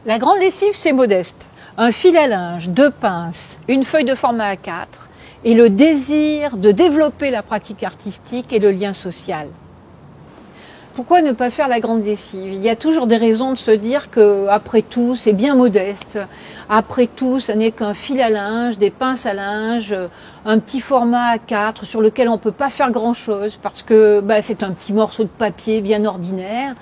La grande lessive, c'est modeste. Un fil à linge, 2 pinces, une feuille de format A4 et le désir de développer la pratique artistique et le lien social. Pourquoi ne pas faire la grande lessive? Il y a toujours des raisons de se dire que, après tout, c'est bien modeste. Après tout, ça n'est qu'un fil à linge, des pinces à linge, un petit format A4 sur lequel on ne peut pas faire grand-chose parce que c'est un petit morceau de papier bien ordinaire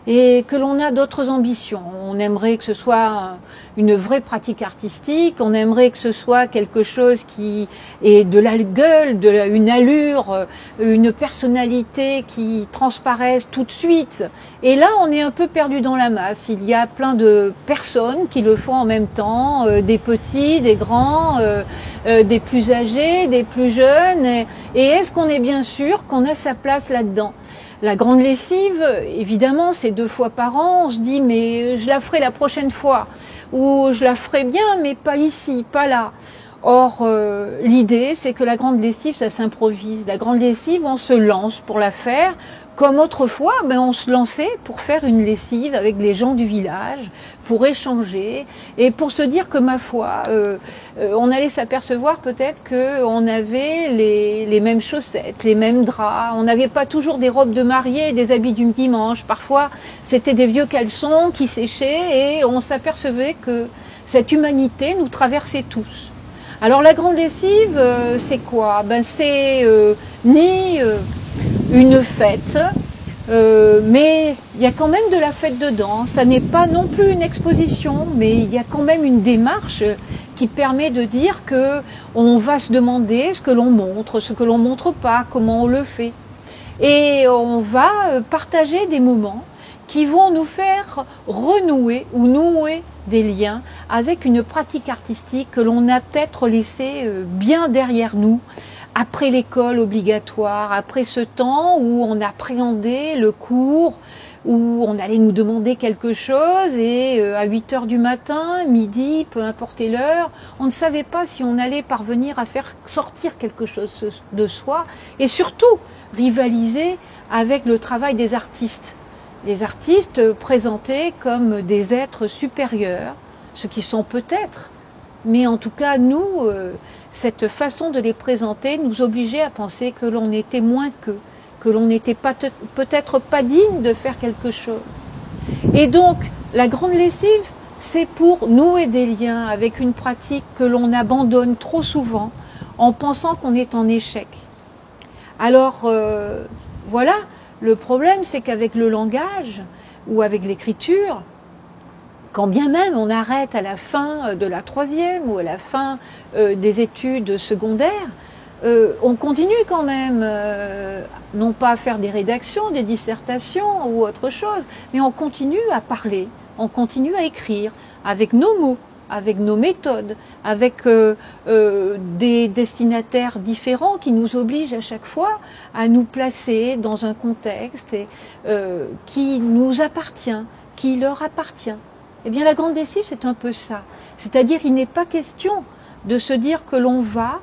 et que l'on a d'autres ambitions. On aimerait que ce soit une vraie pratique artistique, on aimerait que ce soit quelque chose qui ait de la gueule, une allure, une personnalité qui transparaisse tout de suite. Et là, on est un peu perdu dans la masse. Il y a plein de personnes qui le font en même temps, des petits, des grands, des plus âgés, des plus jeunes. Et est-ce qu'on est bien sûr qu'on a sa place là-dedans ? La grande lessive, évidemment, c'est 2 fois par an. On se dit, mais je la ferai la prochaine fois. Ou je la ferai bien, mais pas ici, pas là. Or, l'idée, c'est que la grande lessive, ça s'improvise. La grande lessive, on se lance pour la faire. Comme autrefois, on se lançait pour faire une lessive avec les gens du village, pour échanger et pour se dire que, ma foi, on allait s'apercevoir peut-être qu'on avait les mêmes chaussettes, les mêmes draps. On n'avait pas toujours des robes de mariée et des habits du dimanche. Parfois, c'était des vieux caleçons qui séchaient et on s'apercevait que cette humanité nous traversait tous. Alors la grande lessive, c'est quoi? C'est ni une fête, mais il y a quand même de la fête dedans. Ça n'est pas non plus une exposition, mais il y a quand même une démarche qui permet de dire que on va se demander ce que l'on montre, ce que l'on montre pas, comment on le fait. Et on va partager des moments qui vont nous faire renouer ou nouer des liens avec une pratique artistique que l'on a peut-être laissée bien derrière nous, après l'école obligatoire, après ce temps où on appréhendait le cours, où on allait nous demander quelque chose et à 8h du matin, midi, peu importe l'heure, on ne savait pas si on allait parvenir à faire sortir quelque chose de soi et surtout rivaliser avec le travail des artistes. Les artistes présentés comme des êtres supérieurs, ce qui sont peut-être, mais en tout cas nous, cette façon de les présenter nous obligeait à penser que l'on était moins qu'eux, que l'on n'était peut-être pas digne de faire quelque chose. Et donc la grande lessive, c'est pour nouer des liens avec une pratique que l'on abandonne trop souvent en pensant qu'on est en échec. Alors voilà. Le problème, c'est qu'avec le langage ou avec l'écriture, quand bien même on arrête à la fin de la 3e ou à la fin des études secondaires, on continue quand même, non pas à faire des rédactions, des dissertations ou autre chose, mais on continue à parler, on continue à écrire avec nos mots, avec nos méthodes, avec des destinataires différents qui nous obligent à chaque fois à nous placer dans un contexte qui nous appartient, qui leur appartient. Eh bien, la grande lessive, c'est un peu ça. C'est-à-dire, il n'est pas question de se dire que l'on va,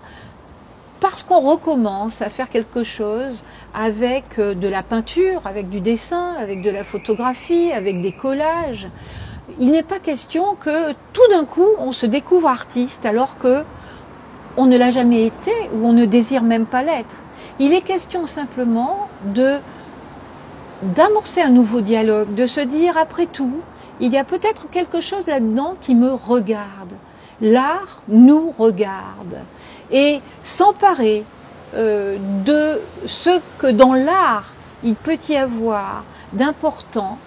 parce qu'on recommence à faire quelque chose avec de la peinture, avec du dessin, avec de la photographie, avec des collages. Il n'est pas question que tout d'un coup on se découvre artiste alors que on ne l'a jamais été ou on ne désire même pas l'être. Il est question simplement d'amorcer un nouveau dialogue, de se dire après tout, il y a peut-être quelque chose là-dedans qui me regarde. L'art nous regarde. Et s'emparer de ce que dans l'art il peut y avoir d'important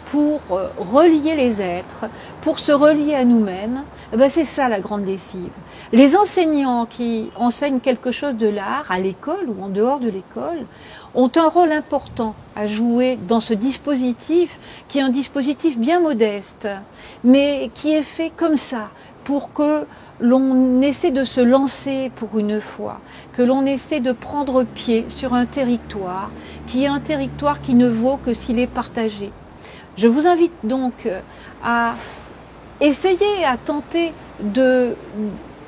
pour relier les êtres, pour se relier à nous-mêmes, c'est ça la grande lessive. Les enseignants qui enseignent quelque chose de l'art à l'école ou en dehors de l'école ont un rôle important à jouer dans ce dispositif qui est un dispositif bien modeste, mais qui est fait comme ça pour que l'on essaie de se lancer pour une fois, que l'on essaie de prendre pied sur un territoire qui est un territoire qui ne vaut que s'il est partagé. Je vous invite donc à essayer, à tenter de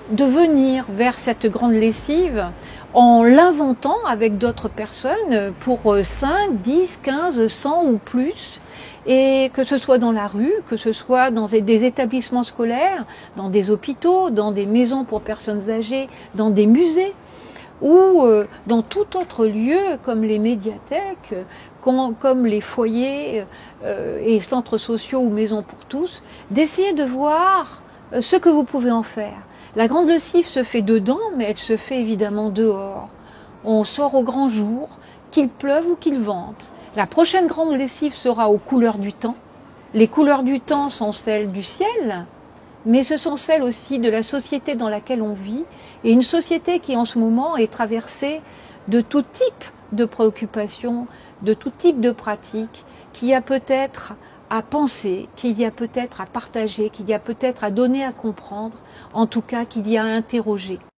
venir vers cette grande lessive en l'inventant avec d'autres personnes pour 5, 10, 15, 100 ou plus, Et que ce soit dans la rue, que ce soit dans des établissements scolaires, dans des hôpitaux, dans des maisons pour personnes âgées, dans des musées, ou dans tout autre lieu comme les médiathèques, comme les foyers et centres sociaux ou maisons pour tous, d'essayer de voir ce que vous pouvez en faire. La grande lessive se fait dedans, mais elle se fait évidemment dehors. On sort au grand jour, qu'il pleuve ou qu'il vente. La prochaine grande lessive sera aux couleurs du temps. Les couleurs du temps sont celles du ciel, mais ce sont celles aussi de la société dans laquelle on vit, et une société qui en ce moment est traversée de tout type de préoccupations, de tout type de pratiques, qui a peut-être à penser, qu'il y a peut-être à partager, qu'il y a peut-être à donner à comprendre, en tout cas qu'il y a à interroger.